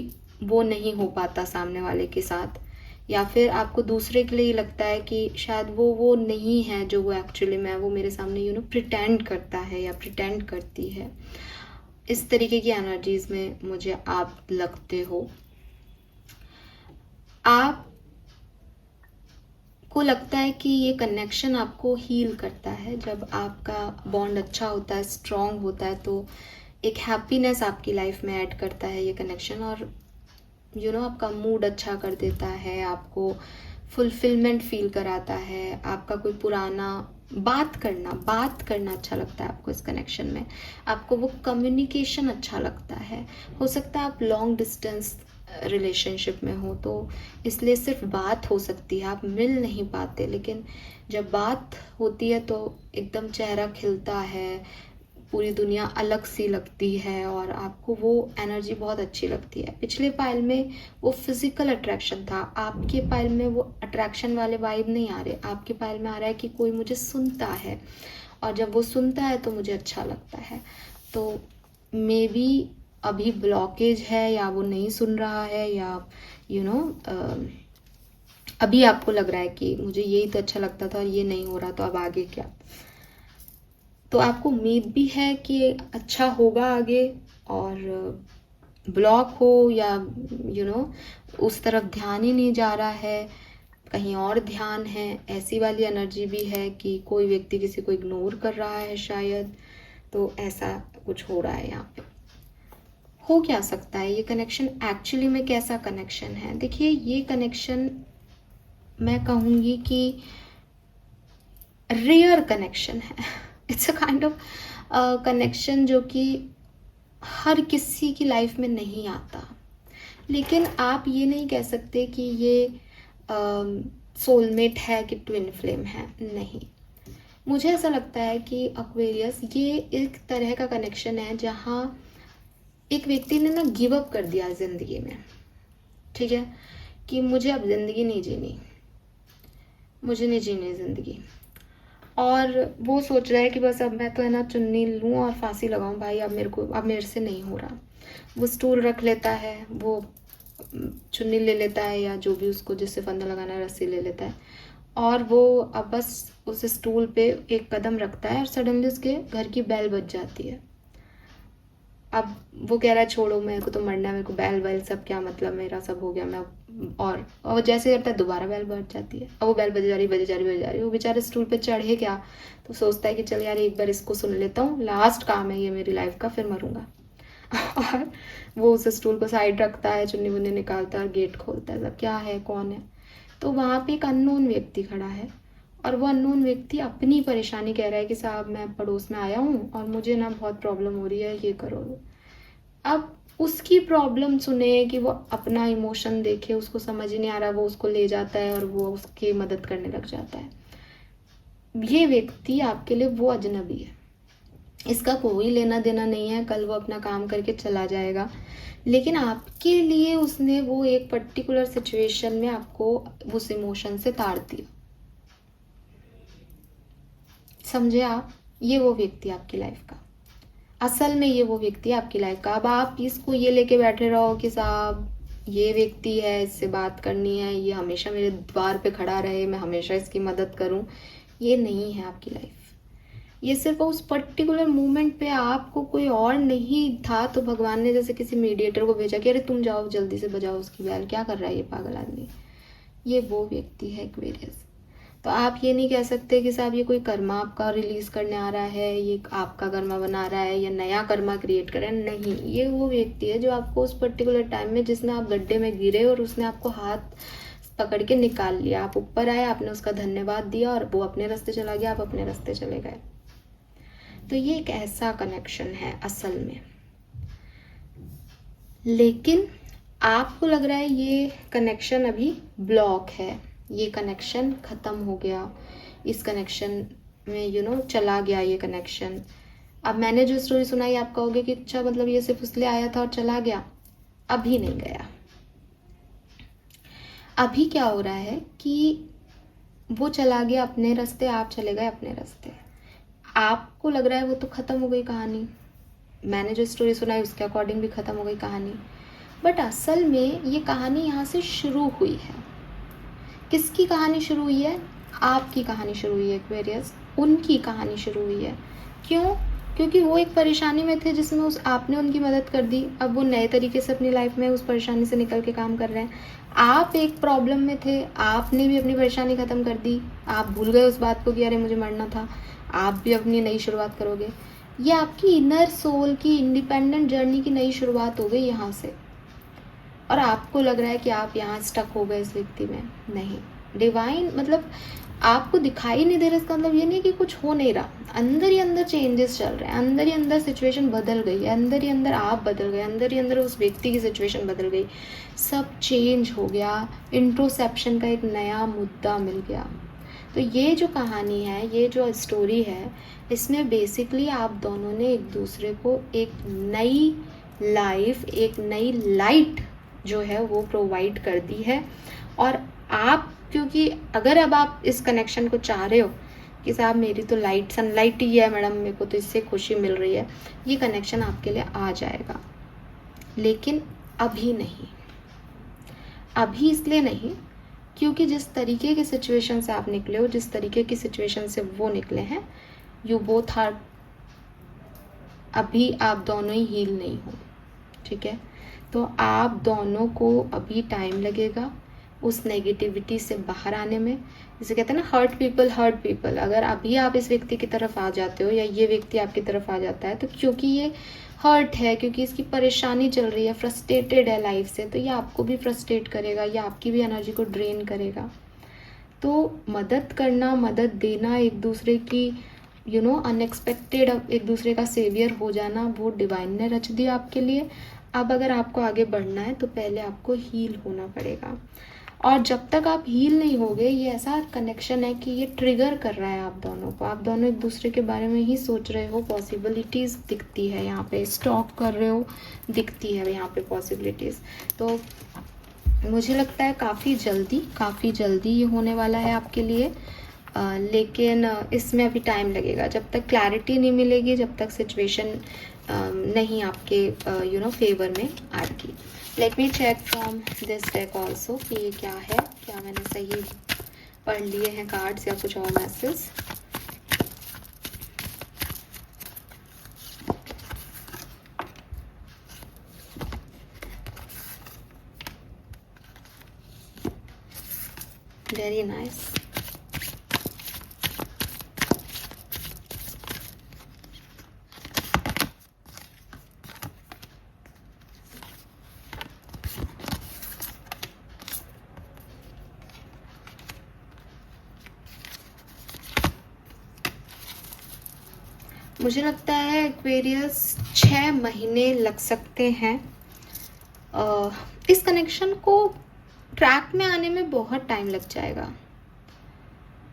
वो नहीं हो पाता सामने वाले के साथ, या फिर आपको दूसरे के लिए लगता है कि शायद वो नहीं है जो वो एक्चुअली में है, वो मेरे सामने प्रिटेंड करता है या प्रिटेंड करती है। इस तरीके की एनर्जीज में मुझे आप लगते हो। आप को लगता है कि ये कनेक्शन आपको हील करता है। जब आपका बॉन्ड अच्छा होता है, स्ट्रॉन्ग होता है, तो एक हैप्पीनेस आपकी लाइफ में ऐड करता है ये कनेक्शन, और आपका मूड अच्छा कर देता है, आपको फुलफिलमेंट फील कराता है। आपका कोई पुराना बात करना अच्छा लगता है आपको इस कनेक्शन में, आपको वो कम्युनिकेशन अच्छा लगता है। हो सकता है आप लॉन्ग डिस्टेंस रिलेशनशिप में हो, तो इसलिए सिर्फ बात हो सकती है, आप मिल नहीं पाते, लेकिन जब बात होती है तो एकदम चेहरा खिलता है, पूरी दुनिया अलग सी लगती है, और आपको वो एनर्जी बहुत अच्छी लगती है। पिछले पाइल में वो फिजिकल अट्रैक्शन था, आपके पाइल में वो अट्रैक्शन वाले वाइब नहीं आ रहे। आपके पाइल में आ रहा है कि कोई मुझे सुनता है, और जब वो सुनता है तो मुझे अच्छा लगता है। तो मे बी अभी ब्लॉकेज है, या वो नहीं सुन रहा है, या अभी आपको लग रहा है कि मुझे यही तो अच्छा लगता था और ये नहीं हो रहा, तो अब आगे क्या। तो आपको उम्मीद भी है कि अच्छा होगा आगे, और ब्लॉक हो या उस तरफ ध्यान ही नहीं जा रहा है, कहीं और ध्यान है, ऐसी वाली एनर्जी भी है कि कोई व्यक्ति किसी को इग्नोर कर रहा है शायद। तो ऐसा कुछ हो रहा है यहाँ पे। हो क्या सकता है ये कनेक्शन एक्चुअली में कैसा कनेक्शन है? देखिए, ये कनेक्शन मैं कहूँगी कि रेयर कनेक्शन है। It's a kind of connection जो कि हर किसी की लाइफ में नहीं आता। लेकिन आप ये नहीं कह सकते कि ये सोलमेट है कि ट्विन फ्लेम है, नहीं। मुझे ऐसा लगता है कि एक्वेरियस ये एक तरह का कनेक्शन है जहाँ एक व्यक्ति ने ना गिव अप कर दिया ज़िंदगी में, ठीक है, कि मुझे अब ज़िंदगी नहीं जीनी, मुझे नहीं जीनी ज़िंदगी, और वो सोच रहा है कि बस अब मैं तो है ना चुन्नी लूँ और फांसी लगाऊं भाई, अब मेरे से नहीं हो रहा। वो स्टूल रख लेता है, वो चुन्नी ले लेता है या जो भी उसको जिससे फंदा लगाना है रस्सी ले लेता है, और वो अब बस उस स्टूल पे एक कदम रखता है और सडनली उसके घर की बेल बज जाती है। अब वो कह रहा है छोड़ो, मेरे को तो मरना है, मेरे को बैल बैल सब क्या मतलब, मेरा सब हो गया, मैं और जैसे करता है दोबारा बैल बज जाती है, अब वो बैल बज जा रही बज जा रही बज जा रही, वो बेचारे स्टूल पे चढ़े क्या, तो सोचता है कि चल यार एक बार इसको सुन लेता हूँ, लास्ट काम है ये मेरी लाइफ का, फिर मरूंगा। और वो उस स्टूल को साइड रखता है, चुन्नी मुन्नी निकालता है और गेट खोलता है, सब क्या है कौन है, तो वहाँ पे एक अननोन व्यक्ति खड़ा है, और वो अननोन व्यक्ति अपनी परेशानी कह रहा है कि साहब मैं पड़ोस में आया हूँ और मुझे ना बहुत प्रॉब्लम हो रही है, ये करो। अब उसकी प्रॉब्लम सुने कि वो अपना इमोशन देखे, उसको समझ ही नहीं आ रहा, वो उसको ले जाता है और वो उसकी मदद करने लग जाता है। ये व्यक्ति आपके लिए वो अजनबी है, इसका कोई लेना देना नहीं है, कल वो अपना काम करके चला जाएगा, लेकिन आपके लिए उसने वो एक पर्टिकुलर सिचुएशन में आपको उस इमोशन से ताड़ दिया। समझे आप, ये वो व्यक्ति आपकी लाइफ का, असल में ये वो व्यक्ति आपकी लाइफ का। अब आप इसको ये लेके बैठे रहो कि साहब ये व्यक्ति है, इससे बात करनी है, ये हमेशा मेरे द्वार पे खड़ा रहे, मैं हमेशा इसकी मदद करूं, ये नहीं है आपकी लाइफ। ये सिर्फ उस पर्टिकुलर मोमेंट पे आपको कोई और नहीं था तो भगवान ने जैसे किसी मीडिएटर को भेजा कि अरे तुम जाओ जल्दी से बजाओ उसकी बैल, क्या कर रहा है ये पागल आदमी। ये वो व्यक्ति है एक्वेरियस। तो आप ये नहीं कह सकते कि साहब ये कोई कर्मा आपका रिलीज करने आ रहा है, ये आपका कर्मा बना रहा है या नया कर्मा क्रिएट कर रहा है, नहीं। ये वो व्यक्ति है जो आपको उस पर्टिकुलर टाइम में जिसमें आप गड्ढे में गिरे और उसने आपको हाथ पकड़ के निकाल लिया, आप ऊपर आए, आपने उसका धन्यवाद दिया और वो अपने रास्ते चला गया, आप अपने रास्ते चले गए। तो ये एक ऐसा कनेक्शन है असल में, लेकिन आपको लग रहा है ये कनेक्शन अभी ब्लॉक है, ये कनेक्शन ख़त्म हो गया, इस कनेक्शन में चला गया ये कनेक्शन। अब मैंने जो स्टोरी सुनाई आप कहोगे कि अच्छा मतलब ये सिर्फ इसलिए आया था और चला गया, अभी नहीं गया। अभी क्या हो रहा है कि वो चला गया अपने रास्ते, आप चले गए अपने रास्ते। आपको लग रहा है वो तो ख़त्म हो गई कहानी, मैंने जो स्टोरी सुनाई उसके अकॉर्डिंग भी ख़त्म हो गई कहानी, बट असल में ये कहानी यहाँ से शुरू हुई है। किसकी कहानी शुरू हुई है? आपकी कहानी शुरू हुई है एक्वेरियस, उनकी कहानी शुरू हुई है। क्यों? क्योंकि वो एक परेशानी में थे जिसमें आपने उनकी मदद कर दी, अब वो नए तरीके से अपनी लाइफ में उस परेशानी से निकल के काम कर रहे हैं। आप एक प्रॉब्लम में थे, आपने भी अपनी परेशानी ख़त्म कर दी, आप भूल गए उस बात को कि अरे मुझे मरना था, आप भी अपनी नई शुरुआत करोगे। ये आपकी इनर सोल की इंडिपेंडेंट जर्नी की नई शुरुआत हो गई यहाँ से, और आपको लग रहा है कि आप यहाँ स्टक हो गए इस व्यक्ति में। नहीं, डिवाइन मतलब आपको दिखाई नहीं दे रहा, इसका मतलब ये नहीं कि कुछ हो नहीं रहा, अंदर ही अंदर चेंजेस चल रहे हैं, अंदर ही अंदर सिचुएशन बदल गई है, अंदर ही अंदर आप बदल गए, अंदर ही अंदर उस व्यक्ति की सिचुएशन बदल गई, सब चेंज हो गया, इंट्रोसेप्शन का एक नया मुद्दा मिल गया। तो ये जो कहानी है, ये जो स्टोरी है, इसमें बेसिकली आप दोनों ने एक दूसरे को एक नई लाइफ, एक नई लाइट जो है वो प्रोवाइड कर दी है। और आप, क्योंकि अगर अब आप इस कनेक्शन को चाह रहे हो कि साहब मेरी तो लाइट सनलाइट ही है मैडम, मेरे को तो इससे खुशी मिल रही है, ये कनेक्शन आपके लिए आ जाएगा, लेकिन अभी नहीं। अभी इसलिए नहीं क्योंकि जिस तरीके की सिचुएशन से आप निकले हो, जिस तरीके की सिचुएशन से वो निकले हैं, यू बोथ आर, अभी आप दोनों ही हील नहीं हो, ठीक है। तो आप दोनों को अभी टाइम लगेगा उस नेगेटिविटी से बाहर आने में। जैसे कहते हैं ना, हर्ट पीपल। अगर अभी आप इस व्यक्ति की तरफ आ जाते हो या ये व्यक्ति आपकी तरफ आ जाता है, तो क्योंकि ये हर्ट है, क्योंकि इसकी परेशानी चल रही है, फ्रस्ट्रेटेड है लाइफ से, तो ये आपको भी फ्रस्ट्रेट करेगा, ये आपकी भी एनर्जी को ड्रेन करेगा। तो मदद करना, मदद देना, एक दूसरे की अनएक्सपेक्टेड एक दूसरे का सेवियर हो जाना, वो डिवाइन ने रच दिया आपके लिए। अब अगर आपको आगे बढ़ना है तो पहले आपको हील होना पड़ेगा। और जब तक आप हील नहीं होगे, ये ऐसा कनेक्शन है कि ये ट्रिगर कर रहा है आप दोनों को। आप दोनों एक दूसरे के बारे में ही सोच रहे हो, पॉसिबिलिटीज़ दिखती है यहाँ पे, स्टॉक कर रहे हो, दिखती है यहाँ पे पॉसिबिलिटीज़। तो मुझे लगता है काफ़ी जल्दी ये होने वाला है आपके लिए। लेकिन इसमें अभी टाइम लगेगा, जब तक क्लैरिटी नहीं मिलेगी, जब तक सिचुएशन नहीं आपके फेवर में आएगी। Let me check from this deck also कि ये क्या है, क्या मैंने सही पढ़ लिए हैं कार्ड्स या कुछ और मैसेज। Very nice. मुझे लगता है एक्वेरियस 6 महीने लग सकते हैं इस कनेक्शन को ट्रैक में आने में। बहुत टाइम लग जाएगा,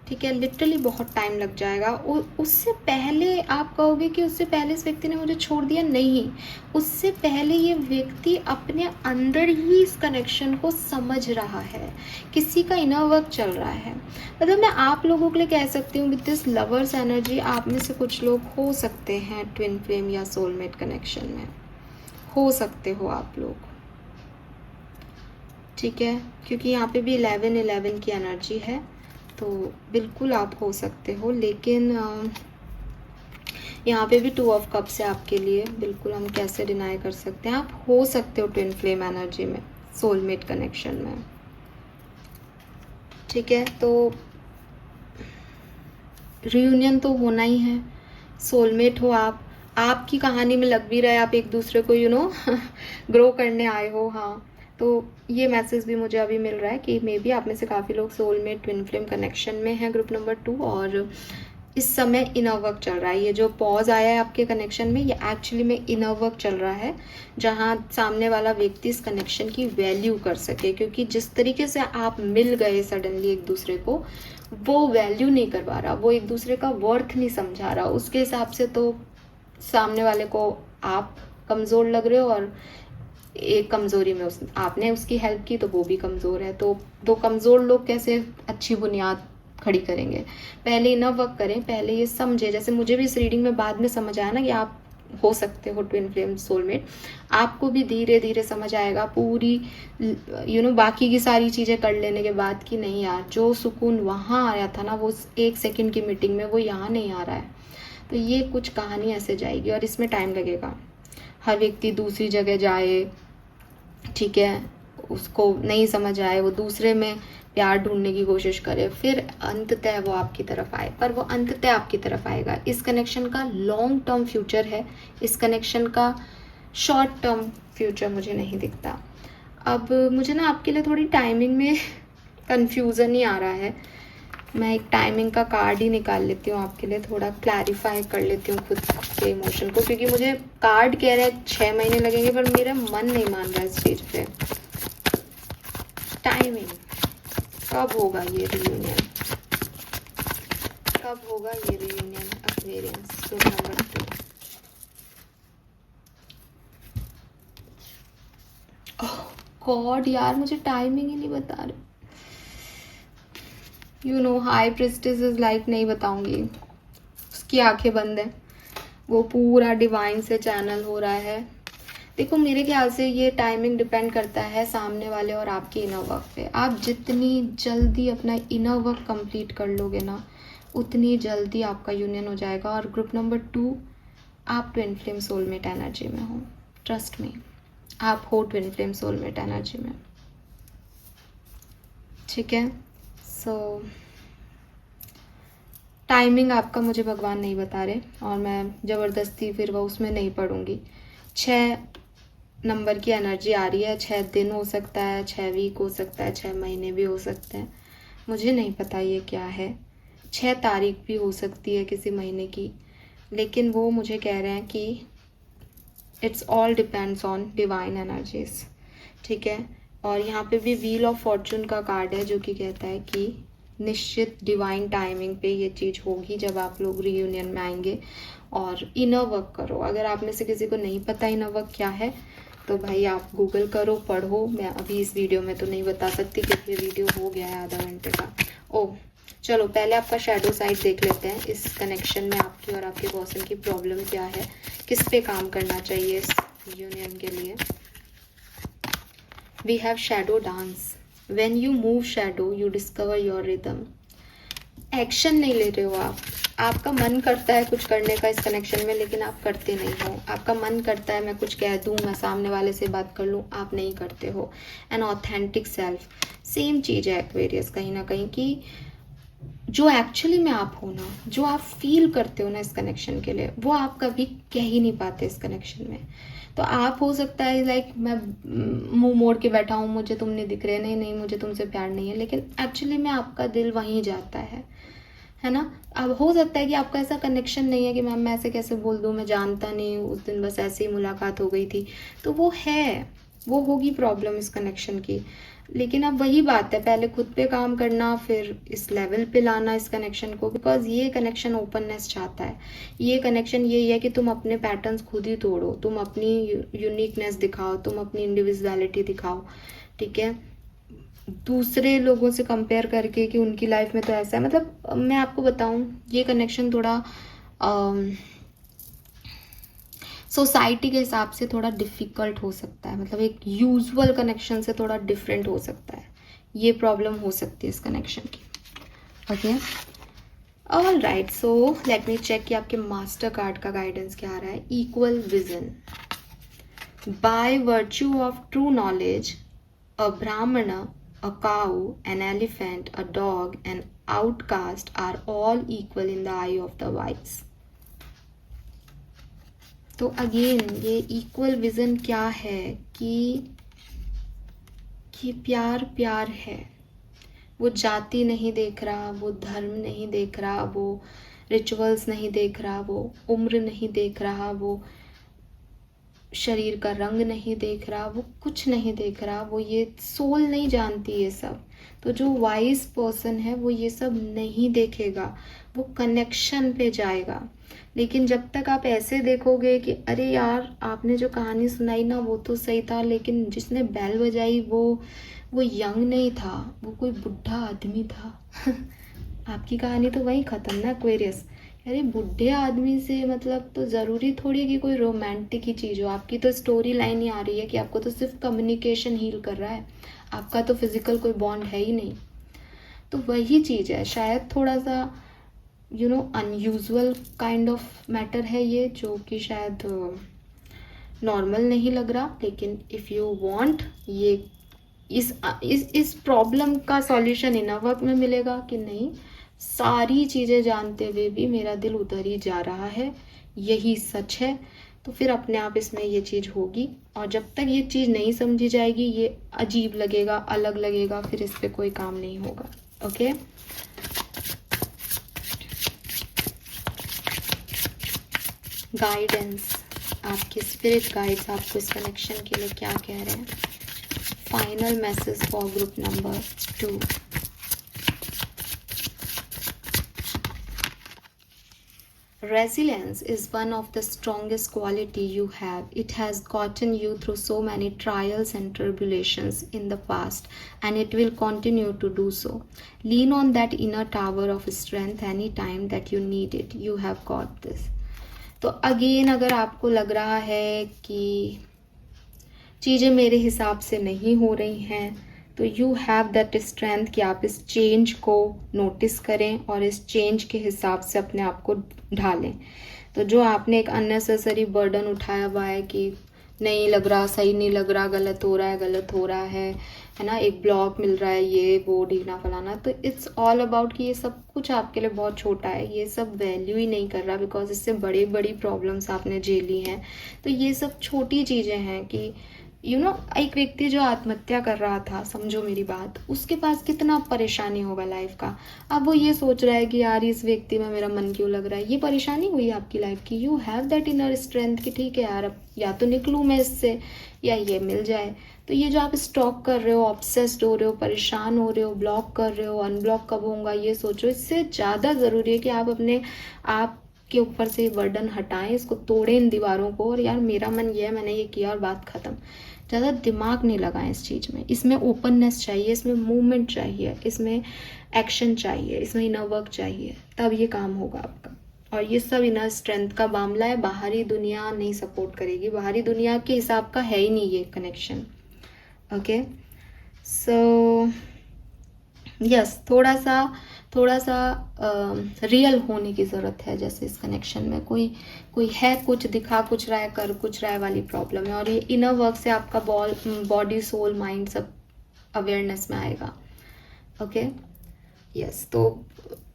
ठीक है, लिटरली बहुत टाइम लग जाएगा। उससे पहले आप कहोगे कि उससे पहले इस व्यक्ति ने मुझे छोड़ दिया, नहीं, उससे पहले ये व्यक्ति अपने अंदर ही इस कनेक्शन को समझ रहा है, किसी का इनर वर्क चल रहा है। मतलब मैं आप लोगों के लिए कह सकती हूँ विद दिस लवर्स एनर्जी, आप में से कुछ लोग हो सकते हैं ट्विन फ्लेम या सोलमेट कनेक्शन में, हो सकते हो आप लोग, ठीक है, क्योंकि यहाँ पे भी 11-11 की एनर्जी है, तो बिल्कुल आप हो सकते हो। लेकिन यहाँ पे भी 2 ऑफ कप्स है आपके लिए, बिल्कुल हम कैसे डिनाई कर सकते हैं, आप हो सकते हो ट्विन फ्लेम एनर्जी में, सोलमेट कनेक्शन में, ठीक है। तो रियूनियन तो होना ही है, सोलमेट हो आप, आपकी कहानी में लग भी रहा है, आप एक दूसरे को ग्रो करने आए हो। हाँ, तो ये मैसेज भी मुझे अभी मिल रहा है कि मे बी आप में से काफ़ी लोग सोलमेट ट्विन फ्लेम कनेक्शन में हैं, ग्रुप नंबर 2, और इस समय इनर वर्क चल रहा है। ये जो पॉज आया है आपके कनेक्शन में, ये एक्चुअली में इनर वर्क चल रहा है, जहाँ सामने वाला व्यक्ति इस कनेक्शन की वैल्यू कर सके, क्योंकि जिस तरीके से आप मिल गए सडनली एक दूसरे को, वो वैल्यू नहीं करवा रहा, वो एक दूसरे का वर्थ नहीं समझा रहा, उसके हिसाब से तो सामने वाले को आप कमज़ोर लग रहे हो, और एक कमज़ोरी में आपने उसकी हेल्प की तो वो भी कमज़ोर है। तो 2 कमज़ोर लोग कैसे अच्छी बुनियाद खड़ी करेंगे? पहले इनर वर्क करें, पहले ये समझे। जैसे मुझे भी इस रीडिंग में बाद में समझ आया ना कि आप हो सकते हो ट्विन फ्लेम सोलमेट, आपको भी धीरे धीरे समझ आएगा पूरी बाकी की सारी चीज़ें कर लेने के बाद कि नहीं यार, जो सुकून वहाँ आया था ना, वो 1 सेकंड की मीटिंग में, वो यहाँ नहीं आ रहा है। तो ये कुछ कहानी ऐसे जाएगी और इसमें टाइम लगेगा। हर व्यक्ति दूसरी जगह जाए, ठीक है, उसको नहीं समझ आए, वो दूसरे में प्यार ढूंढने की कोशिश करे, फिर अंततः वो आपकी तरफ आए। पर वो अंततः आपकी तरफ आएगा। इस कनेक्शन का लॉन्ग टर्म फ्यूचर है, इस कनेक्शन का शॉर्ट टर्म फ्यूचर मुझे नहीं दिखता। अब मुझे ना आपके लिए थोड़ी टाइमिंग में कन्फ्यूज़न ही आ रहा है। मैं एक टाइमिंग का कार्ड ही निकाल लेती हूँ आपके लिए, थोड़ा क्लैरिफाई कर लेती हूँ खुद के इमोशन को, क्योंकि मुझे कार्ड कह रहा है 6 महीने लगेंगे, पर मेरा मन नहीं मान रहा है इस स्टेज पे। टाइमिंग, कब होगा ये रियूनियन, कब होगा ये reunion Aquarians group number 2? God यार, मुझे टाइमिंग ही नहीं बता रहे। हाई प्रिस्टेस इज लाइक, नहीं बताऊंगी, उसकी आंखें बंद है, वो पूरा डिवाइन से चैनल हो रहा है। देखो मेरे ख्याल से ये टाइमिंग डिपेंड करता है सामने वाले और आपके इनर वर्क पे। आप जितनी जल्दी अपना इनर वर्क कंप्लीट कर लोगे ना, उतनी जल्दी आपका यूनियन हो जाएगा। और ग्रुप नंबर 2, आप ट्विन फ्लेम सोलमेट एनर्जी में हो, ट्रस्ट मी, आप हो ट्विन फ्लेम सोलमेट एनर्जी में, ठीक है। सो टाइमिंग आपका मुझे भगवान नहीं बता रहे, और मैं ज़बरदस्ती फिर वो उसमें नहीं पढ़ूंगी। 6 नंबर की एनर्जी आ रही है, 6 दिन हो सकता है, 6 वीक हो सकता है, 6 महीने भी हो सकते हैं, मुझे नहीं पता ये क्या है। 6 तारीख भी हो सकती है किसी महीने की, लेकिन वो मुझे कह रहे हैं कि it's all depends on divine energies, ठीक है। और यहाँ पे भी व्हील ऑफ फॉर्चून का कार्ड है जो कि कहता है कि निश्चित डिवाइन टाइमिंग पे ये चीज़ होगी जब आप लोग रीयूनियन में आएंगे। और इनर वर्क करो। अगर आप में से किसी को नहीं पता इनर वर्क क्या है तो भाई आप गूगल करो, पढ़ो। मैं अभी इस वीडियो में तो नहीं बता सकती क्योंकि ये वीडियो हो गया है आधा घंटे का। ओह चलो पहले आपका शैडो साइड देख लेते हैं। इस कनेक्शन में आपकी और आपके पर्सन की प्रॉब्लम क्या है, किस पे काम करना चाहिए इस यूनियन के लिए। We have shadow dance. When you move shadow you discover your rhythm. Action नहीं ले रहे हो आप। आपका मन करता है कुछ करने का इस कनेक्शन में, लेकिन आप करते नहीं हो। आपका मन करता है मैं कुछ कह दूं, मैं सामने वाले से बात कर लूं, आप नहीं करते हो। एन ऑथेंटिक सेल्फ, सेम चीज़ है एक्वेरियस कहीं ना कहीं कि जो एक्चुअली में आप हो ना, जो आप फील करते हो ना इस कनेक्शन के लिए, वो आप कभी कह ही नहीं पाते इस कनेक्शन में। तो आप हो सकता है लाइक मैं मुंह मोड़ के बैठा हूँ, मुझे तुम नहीं दिख रहे, नहीं नहीं मुझे तुमसे प्यार नहीं है, लेकिन एक्चुअली में आपका दिल वहीं जाता है ना। अब हो सकता है कि आपका ऐसा कनेक्शन नहीं है कि मैम मैं ऐसे कैसे बोल दूँ, मैं जानता नहीं हूँ, उस दिन बस ऐसे ही मुलाकात हो गई थी, तो वो है, वो होगी प्रॉब्लम इस कनेक्शन की। लेकिन अब वही बात है, पहले खुद पे काम करना, फिर इस लेवल पे लाना इस कनेक्शन को, बिकॉज ये कनेक्शन ओपननेस चाहता है। ये कनेक्शन यही है कि तुम अपने पैटर्न्स खुद ही तोड़ो, तुम अपनी यूनिकनेस दिखाओ, तुम अपनी इंडिविजुअलिटी दिखाओ, ठीक है। दूसरे लोगों से कंपेयर करके कि उनकी लाइफ में तो ऐसा है, मतलब मैं आपको बताऊं ये कनेक्शन थोड़ा सोसाइटी के हिसाब से थोड़ा डिफ़िकल्ट हो सकता है, मतलब एक यूजुअल कनेक्शन से थोड़ा डिफरेंट हो सकता है। ये प्रॉब्लम हो सकती है इस कनेक्शन की। Okay all right, so let me check कि आपके मास्टर कार्ड का गाइडेंस क्या आ रहा है। Equal vision. By virtue of true knowledge a Brahmin, a cow, an elephant, a dog, an outcast are all equal in the eye of the wise. तो again ये equal vision क्या है कि प्यार प्यार है। वो जाति नहीं देख रहा, वो धर्म नहीं देख रहा, वो रिचुअल्स नहीं देख रहा, वो उम्र नहीं देख रहा, वो शरीर का रंग नहीं देख रहा, वो कुछ नहीं देख रहा, वो ये सोल नहीं जानती ये सब। तो जो वाइज पर्सन है वो ये सब नहीं देखेगा, वो कनेक्शन पे जाएगा। लेकिन जब तक आप ऐसे देखोगे कि अरे यार आपने जो कहानी सुनाई ना वो तो सही था, लेकिन जिसने बैल बजाई वो यंग नहीं था, वो कोई बुढ़ा आदमी था आपकी कहानी तो वहीं ख़त्म ना एक्वेरियस। अरे बुढ़े आदमी से मतलब तो ज़रूरी थोड़ी है कि कोई रोमांटिक ही चीज़ हो। आपकी तो स्टोरी लाइन ही आ रही है कि आपको तो सिर्फ कम्युनिकेशन हील कर रहा है, आपका तो फिजिकल कोई बॉन्ड है ही नहीं। तो वही चीज़ है, शायद थोड़ा सा अनयूजुअल काइंड ऑफ मैटर है ये, जो कि शायद नॉर्मल नहीं लग रहा। लेकिन इफ़ यू वांट ये इस प्रॉब्लम का सॉल्यूशन इनर वर्क में मिलेगा कि नहीं, सारी चीज़ें जानते हुए भी मेरा दिल उधर ही जा रहा है, यही सच है, तो फिर अपने आप इसमें ये चीज़ होगी। और जब तक ये चीज़ नहीं समझी जाएगी ये अजीब लगेगा, अलग लगेगा, फिर इस पर कोई काम नहीं होगा। ओके गाइडेंस, आपके स्पिरिट गाइड्स आपको इस कनेक्शन के लिए क्या कह रहे हैं। Final message for group number 2। Resilience is one of the strongest quality you have. It has gotten you through so many trials and tribulations in the past, and it will continue to do so. Lean on that inner tower of strength anytime that you need it. You have got this. तो again अगर आपको लग रहा है कि चीज़ें मेरे हिसाब से नहीं हो रही हैं, तो यू हैव दैट स्ट्रेंथ कि आप इस चेंज को नोटिस करें और इस चेंज के हिसाब से अपने आप को ढालें। तो जो आपने एक अननेसेसरी बर्डन उठाया हुआ है कि नहीं लग रहा, सही नहीं लग रहा, गलत हो रहा है ना, एक ब्लॉक मिल रहा है, ये वो ढीना फलाना, तो इट्स ऑल अबाउट कि ये सब कुछ आपके लिए बहुत छोटा है, ये सब वैल्यू ही नहीं कर रहा, बिकॉज इससे बड़ी बड़ी प्रॉब्लम्स आपने झेली हैं। तो ये सब छोटी चीज़ें हैं कि एक व्यक्ति जो आत्महत्या कर रहा था, समझो मेरी बात, उसके पास कितना परेशानी होगा लाइफ का। अब वो ये सोच रहा है कि यार इस व्यक्ति में मेरा मन क्यों लग रहा है। ये परेशानी हुई आपकी लाइफ की। You have that inner strength कि ठीक है यार, अब या तो निकलूँ मैं इससे या ये मिल जाए। तो ये जो आप स्टॉक कर रहे हो, ऑब्सेस्ड हो रहे हो, परेशान हो रहे हो, ब्लॉक कर रहे हो, अनब्लॉक कब होऊंगा ये सोचो, इससे ज़्यादा ज़रूरी है कि आप अपने आप के ऊपर से बर्डन हटाएं, इसको तोड़ें इन दीवारों को। और यार मेरा मन ये है, मैंने ये किया और बात ख़त्म। ज़्यादा दिमाग नहीं लगाएं इस चीज़ में। इसमें ओपननेस चाहिए, इसमें मूवमेंट चाहिए, इसमें एक्शन चाहिए, इसमें इनर वर्क चाहिए, तब ये काम होगा आपका। और ये सब इनर स्ट्रेंथ का मामला है। बाहरी दुनिया नहीं सपोर्ट करेगी, बाहरी दुनिया के हिसाब का है ही नहीं ये कनेक्शन। ओके, सो यस, थोड़ा सा रियल होने की ज़रूरत है। जैसे इस कनेक्शन में कोई है, कुछ दिखा कुछ रहा है, कर कुछ रहा है वाली प्रॉब्लम है। और ये इनर वर्क से आपका बॉडी, सोल, माइंड सब अवेयरनेस में आएगा। Okay, yes. तो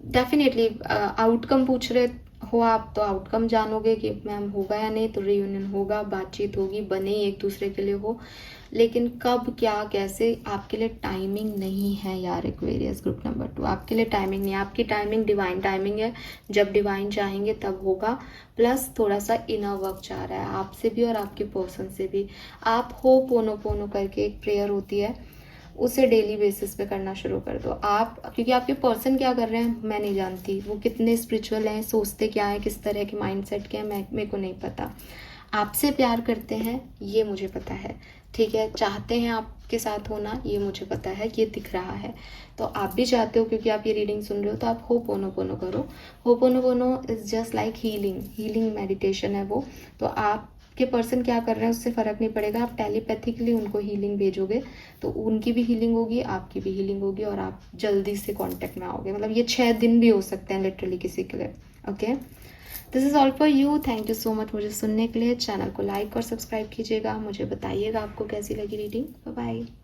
डेफिनेटली आउटकम पूछ रहे हो आप, तो आउटकम जानोगे कि मैम होगा या नहीं। तो रियूनियन होगा, बातचीत होगी, बने एक दूसरे के लिए हो, लेकिन कब, क्या, कैसे, आपके लिए टाइमिंग नहीं है यार। एक्वेरियस ग्रुप नंबर 2, आपके लिए टाइमिंग नहीं है। आपकी टाइमिंग डिवाइन टाइमिंग है। जब डिवाइन चाहेंगे तब होगा। प्लस थोड़ा सा इनर वर्क चाह रहा है आपसे भी और आपके पर्सन से भी। आप हो पोनो करके एक प्रेयर होती है, उसे डेली बेसिस पे करना शुरू कर दो आप। क्योंकि आपके पर्सन क्या कर रहे हैं मैं नहीं जानती, वो कितने स्पिरिचुअल हैं, सोचते क्या है, किस तरह के माइंडसेट के हैं, मेरे को नहीं पता। आपसे प्यार करते हैं ये मुझे पता है, ठीक है। चाहते हैं आपके साथ होना ये मुझे पता है, ये दिख रहा है। तो आप भी चाहते हो, क्योंकि आप ये रीडिंग सुन रहे हो, तो आप होपोनोपोनो करो। Ho'oponopono is just like healing meditation है वो। तो आपके पर्सन क्या कर रहे हैं उससे फ़र्क नहीं पड़ेगा। आप टेलीपैथिकली उनको हीलिंग भेजोगे तो उनकी भी हीलिंग होगी, आपकी भी हीलिंग होगी, और आप जल्दी से कांटेक्ट में आओगे। मतलब ये 6 दिन भी हो सकते हैं लिटरली किसी के लिए। Okay, this is all for you. Thank you so much मुझे सुनने के लिए। चैनल को लाइक और सब्सक्राइब कीजिएगा। मुझे बताइएगा आपको कैसी लगी रीडिंग। Bye bye.